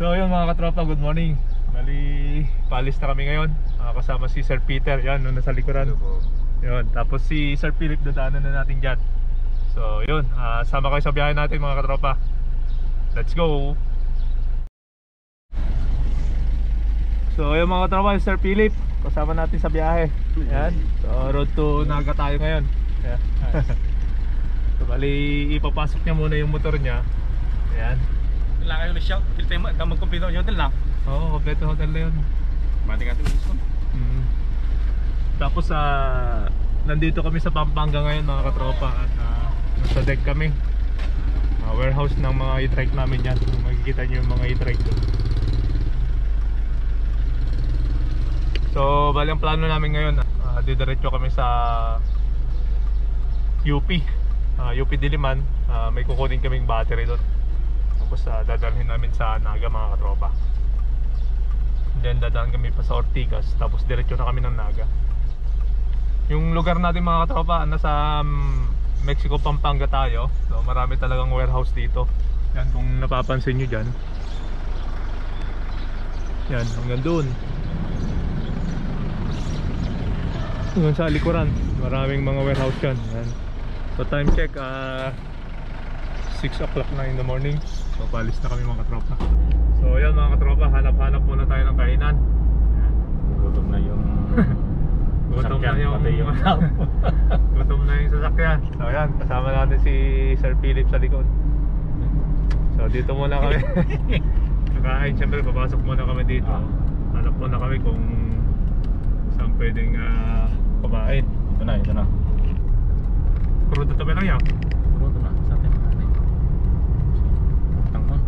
So yun mga katropa, good morning. Bali, paalis na kami ngayon. Kasama si Sir Peter, yan, nung nasa likuran. Yun, tapos si Sir Philip, dadaanan na natin dyan. So yun, sama kayo sa biyahe natin mga katropa. Let's go! So yun mga katropa, Sir Philip, kasama natin sa biyahe. Yan, so road to Naga tayo ngayon. Yan. So bali, ipapasok niya muna yung motor niya. Yan. Wala kayo ulit shout, magkumpleto yung hotel na. Oo, kompleto hotel na yun. Mati ka gusto. Tapos nandito kami sa Pampanga ngayon mga katropa. At nasa deck kami, warehouse ng mga e-trike namin yan. Makikita nyo yung mga e-trike doon. So bali ang plano namin ngayon, didiretso kami sa UP UP Diliman. May kukunin kaming battery doon. Tapos dadalhin namin sa Naga mga katropa. Then dadaan kami pa sa Ortigas. Tapos diretso na kami ng Naga. Yung lugar natin mga katropa, nasa Mexico, Pampanga tayo. So marami talagang warehouse dito. Yan kung napapansin nyo dyan. Yan hanggang doon. Hanggang sa likuran, maraming mga warehouse dyan. Yan. So time check, 6 o'clock na in the morning. So palis na kami mga katropa. So yan mga katropa, hanap-hanap muna tayo ng kainan. Gutom na yung Gutom na yung gutom na yung sasakyan. So yan, kasama natin si Sir Philip sa likod. So dito muna kami. Kakain, syempre papasok muna kami dito. Hanap muna kami kung saan pwedeng kumain. Ito na. Krudo tabi lang yan. Puro na sa atin natin. Tangkon.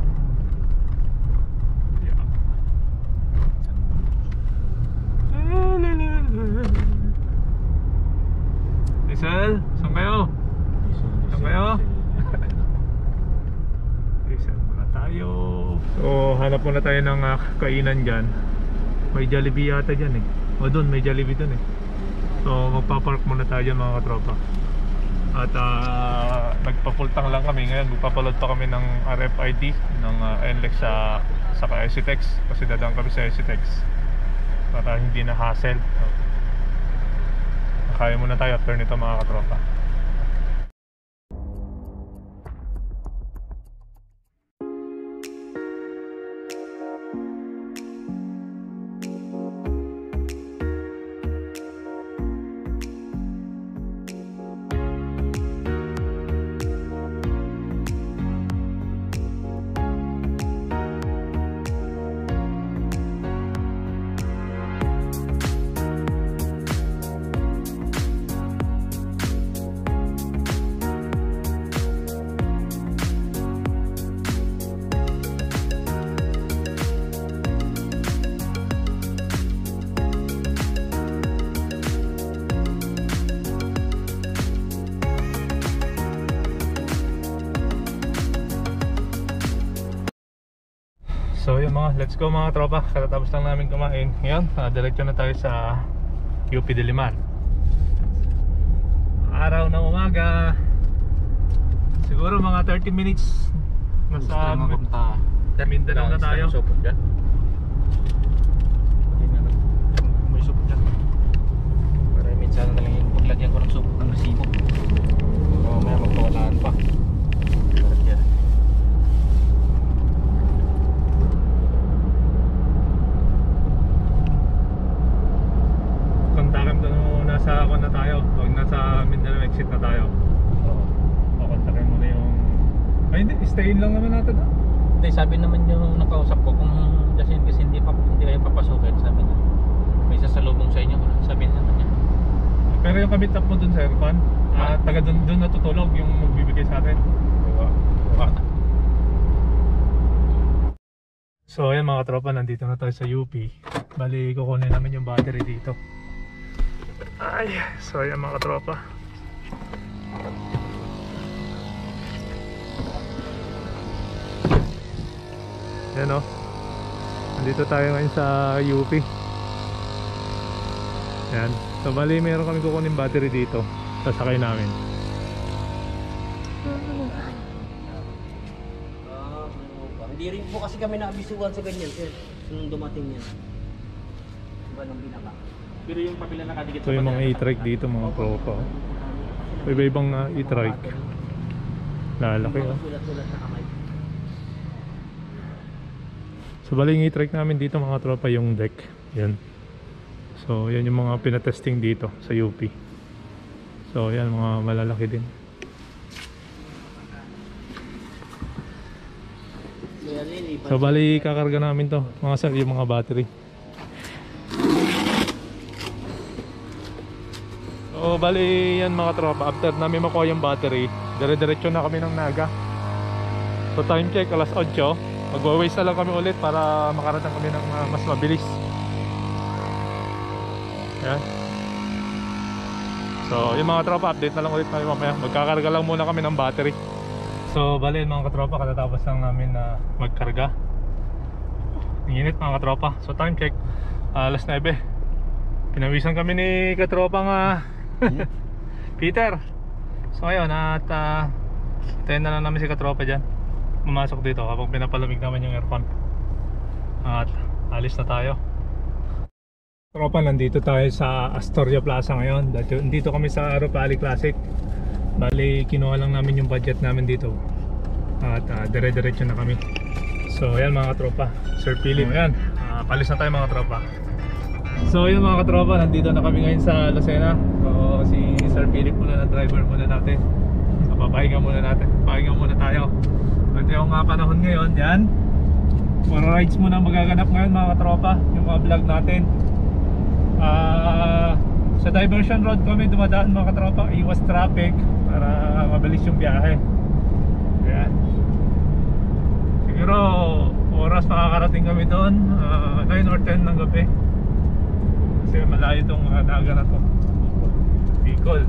Diesel, saan kayo? Saan kayo? Diesel muna tayo. So hanap muna tayo ng kainan dyan. May Jollibee yata dyan eh. O doon, may Jollibee doon eh. So magpapark muna tayo dyan mga katropa. At nagpapultang lang kami ngayon. Magpapaload pa kami ng RFID ng NLEX sa SCTEX. Kasi dadaan kami sa SCTEX para hindi na hassle. So, kaya muna tayo after nito mga katropa. So yun let's go mga tropa. Katatapos lang namin kumain. Ngayon, diretso na tayo sa UP Diliman. Araw ng umaga. Siguro mga 30 minutes nasa Mindanao na tayo. May supot dyan. Para minsan na lang yung paglagyan ko ng supot ng resibo. May magpawalaan pa. Kontakin doon nasa ako na tayo. Huwag nasa Mindanao exit na tayo. Kontakin mo na yung... Ay hindi, stay-in lang naman natin. Hindi, sabi naman yung nakausap ko kung kasi hindi kayo papasukin, sabi na may sasalubong sa inyo, sabi naman niya. Pero yung kabitap mo dun sa aircon, taga dun natutulog yung magbibigay sa atin. Diba? So ayan mga tropa, nandito na tayo sa UP. Bali kukunin namin yung battery dito. Ay, so ayan mga tropa. Yan o. Nandito tayo ngayon sa UP. Yan. So bali meron kami kukunin battery dito. Sasakay namin. Hindi rin po kasi kami naabisuan sa ganyan, sir. Nung dumating yan. Iba nung binaka. Pero yung papila nakadikit So yung mga e-trike dito mga tropa. Iba-ibang e-trike. Lalaki oh. Sulat-sulat sa kamay. So bali yung e-trike namin dito mga tropa yung deck. Yan. So yan yung mga pinatesting dito sa UP. So yan mga malalaki din. So bali kakarga namin to mga sir yung mga battery. So bali yan mga tropa, after namin makuha yung battery, dire-diretso na kami ng Naga. So time check alas 8. Magwa-waste na lang kami ulit para makarating kami ng mas mabilis. Yan. So yung mga tropa, update na lang ulit kami mamaya. Magkakarga lang muna kami ng battery. So bali mga katropa, katatapos lang namin na magkarga. Ang init mga katropa. So time check alas 9. Pinawisan kami ni katropang Peter. So ngayon at tayo na lang namin si katropa dyan. Mamasok dito kapag pinapalamig naman yung aircon. At alis na tayo. Tropa, nandito tayo sa Astoria Plaza ngayon. Dito kami sa Aeropali Classic. Bali kinuha lang namin yung budget namin dito. At dire-diretso na kami. So ayan mga katropa, Sir Philip. Ayan, palis na tayo mga katropa. So yun mga katropa, nandito na kami ngayon sa Lucena. So si Sir Philip muna na driver muna natin. So papahinga muna natin, papahinga muna tayo. Ito yung panahon ngayon, yan. Mga rides muna magaganap ngayon mga katropa, yung mga vlog natin. Sa diversion road kami dumadaan mga katropa, iwas traffic para mabilis yung biyahe. Ayan. Siguro oras makakarating kami doon 9 or 10 ng gabi. Kasi malayo itong daga na to, Bicol.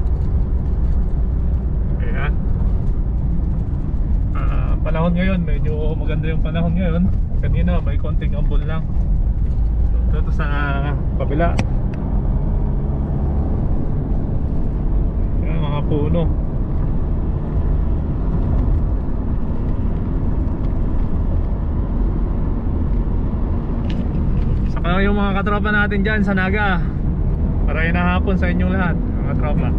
Ayan. Panahon ngayon, medyo maganda yung panahon ngayon. Kanina may konting ambon lang. Dito sa kabila, ayan, mga puno. Saka yung mga katropa natin dyan sa Naga, para na hapon sa inyong lahat mga katropa.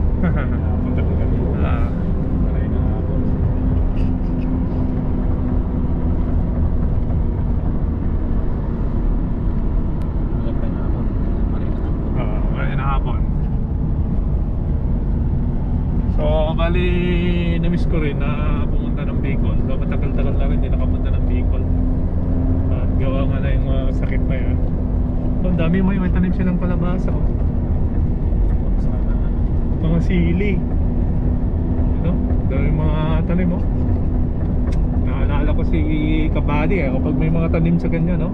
So bali na-miss ko rin na pumunta ng Bicol. So matagal-tagal na rin hindi nakapunta ng Bicol. At gawa nga na yung sakit pa yan. So ang dami, may tanim silang kalabasa oh. Mga sili, ano? Dami mga tanim oh. Naalala ko si Kabady kapag may mga tanim sa kanya no?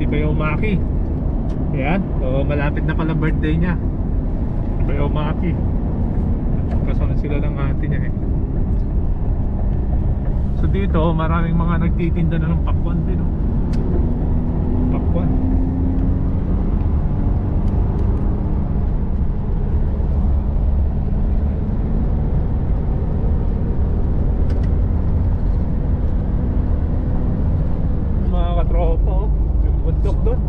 Si Bayo Maki. Ayan, so malapit na pala birthday niya, Bayo Maki. Kasunod sila ng ate niya eh. So dito maraming mga nagtitinda na ng pakwan din oh. Pakwan. Mga katropa oh, yung bundok doon.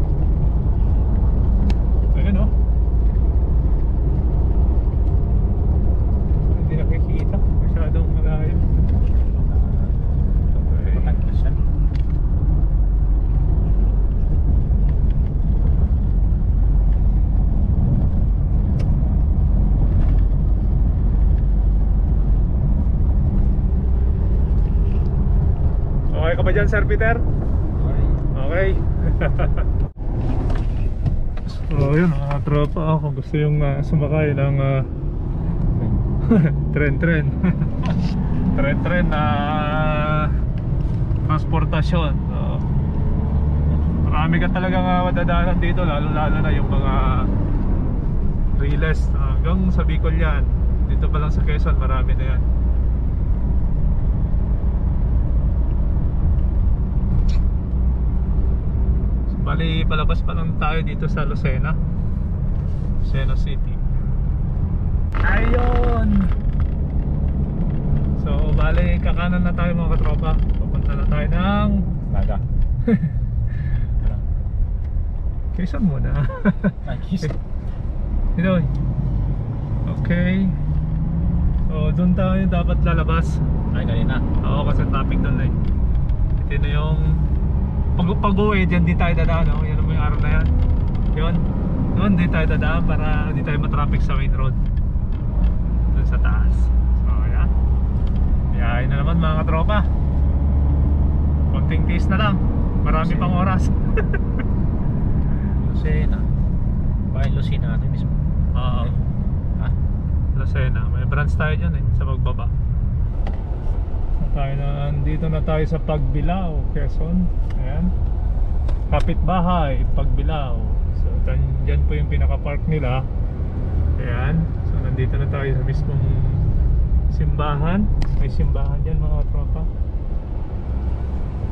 Ayun oh. Nakikita masyadong malayo. Matangkas yan. Okay ka ba dyan Sir Peter? Okay. So yun mga tropa kung gusto yung sumakay ng tren na transportasyon. So, marami ka talagang madadaanan dito, lalo na yung mga Riles hanggang sa Bicol yan. Dito pa lang sa Quezon marami na yan. So, bali palabas pa lang tayo dito sa Lucena City. Ayun. So bali bali kakanan na tayo mga katropa. Papunta na tayo ng Naga. Quezon muna. Ay, kiss. Ito. Okay. So doon tayo dapat lalabas. Ay, kanina. Oo, kasi traffic doon eh. Ito na yung pag-uwi, dyan di tayo dadaan, no? Yan yung araw na yan. Yun di tayo dadaan para di tayo matraffic sa main road. Doon sa taas. So yan. Biyahe na naman mga katropa. Konting tiis na lang. Marami pang oras. Lucena. Bahay Lucena natin mismo. Oo. Ha? Lucena. May branch tayo dyan eh, sa pagbaba. Dito na tayo sa Pagbilao, Quezon. Ayan. Kapitbahay, Pagbilao. So dyan po yung pinaka-park nila. Ayan. So nandito na tayo sa mismong simbahan. May simbahan dyan mga tropa.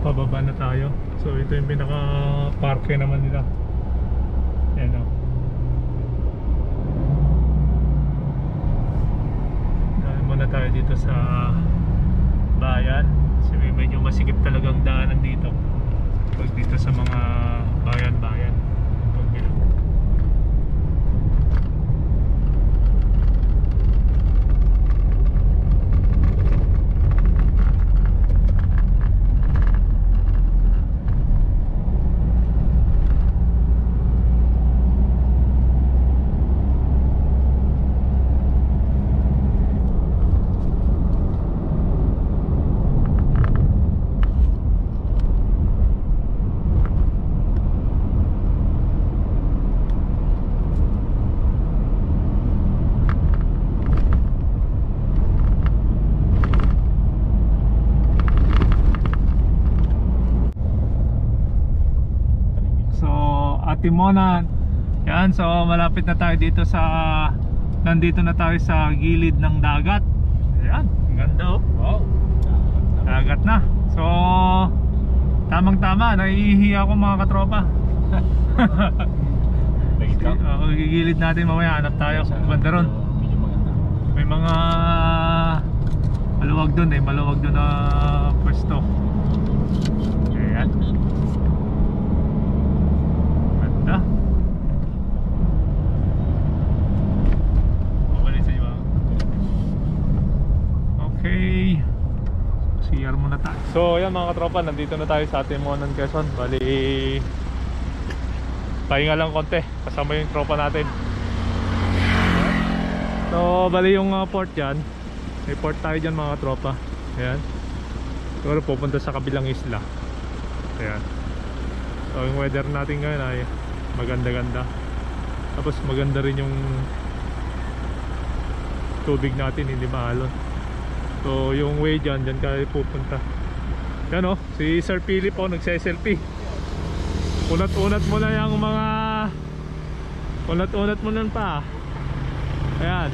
Pababa na tayo. So ito yung pinaka-parke naman nila. Ayan o. Dahil muna tayo dito sa bayan. Kasi may medyo masikip talagang daanan dito pag dito sa mga bayan-bayan. Timonan. Yan, so malapit na tayo dito sa nandito na tayo sa gilid ng dagat. Ayan, ang ganda oh. Wow. Dagat na. So tamang-tama, naiihi ako mga katropa. Gigilid natin mamaya, hanap tayo. Banda ron. Medyo maganda. May mga maluwag doon eh, maluwag doon na pwesto. Ayan. Okay. CR muna tayo. So yan mga katropa, nandito na tayo sa Timonan, Quezon. Bali pahinga lang konti, kasama yung tropa natin. So bali yung port dyan, may port tayo dyan mga katropa. Ayan. Siguro pupunta sa kabilang isla. Ayan. So yung weather natin ngayon ay maganda-ganda. Tapos maganda rin yung tubig natin, hindi maalon. So yung way dyan kayo pupunta. Yan o, si Sir Philip o nagse-selfie. Unat-unat mo na yung mga unat-unat mo nun pa. Ayan.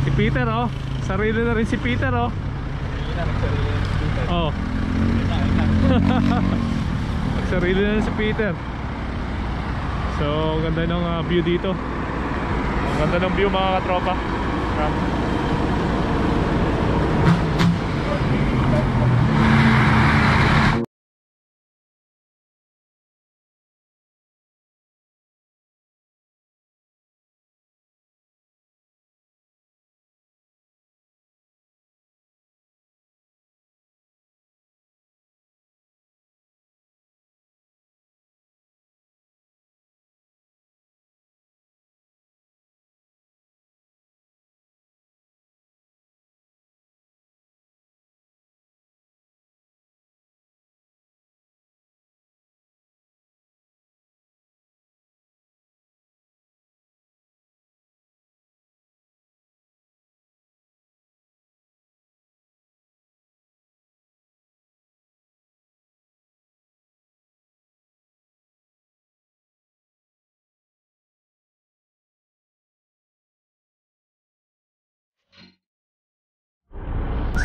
Si Peter o, sarili na rin si Peter o. Oh. Sarili na rin si Peter. So ganda ng view dito. Ang ganda ng view mga katropa.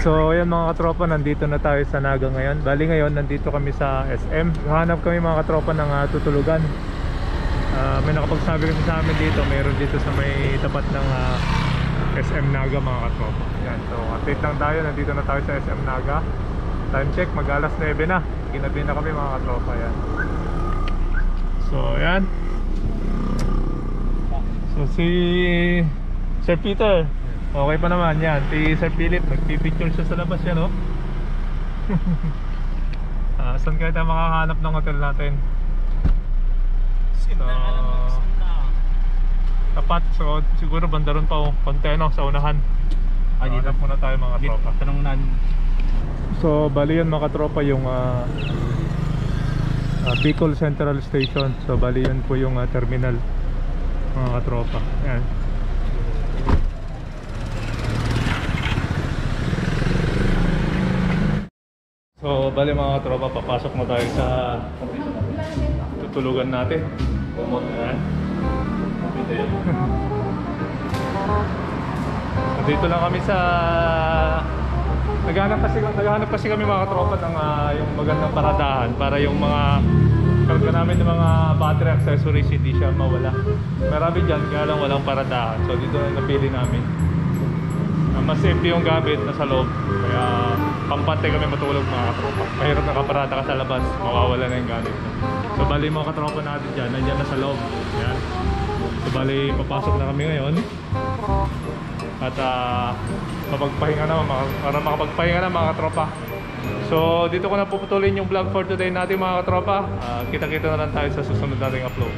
So ayan mga katropa, nandito na tayo sa Naga ngayon. Bali ngayon nandito kami sa SM. Hanap kami mga katropa ng tutulugan. May nakapagsabi kami sa amin dito. Meron dito sa may tapat ng SM Naga mga katropa. Yan, so update lang tayo, nandito na tayo sa SM Naga. Time check, mag alas 9 na. Ginabi na kami mga katropa. Yan. So yan. So si Sir Peter, okay pa naman yan. Si Sir Philip, nagpipicture siya sa labas yan, no? Saan kaya tayo makakahanap ng hotel natin? So, tapat, so siguro bandaron pa o konti no, sa unahan. Dito Hanap muna tayo mga tropa. Tanong na. So bali yun mga tropa yung Bicol Central Station. So bali yun po yung terminal mga tropa. Yan. So bali mga tropa, papasok na tayo sa tutulugan natin. Yan. So, dito lang kami sa naghahanap kasi kami mga tropa ng yung magandang paradahan para yung mga karga namin ng mga battery accessories hindi siya mawala. Marami dyan kaya lang walang paradahan. So dito na napili namin. Mas simple yung gamit na sa loob. Kaya pampantay kami matulog mga katropa. Mahirap na kaparada ka sa labas, mawawala na yung gamit. So bali mga katropa natin dyan, nandiyan na sa loob. Yan. So bali papasok na kami ngayon. At mapagpahinga na, para makapagpahinga na mga katropa. So dito ko na puputulin yung vlog for today natin mga katropa. Kita-kita na lang tayo sa susunod nating upload.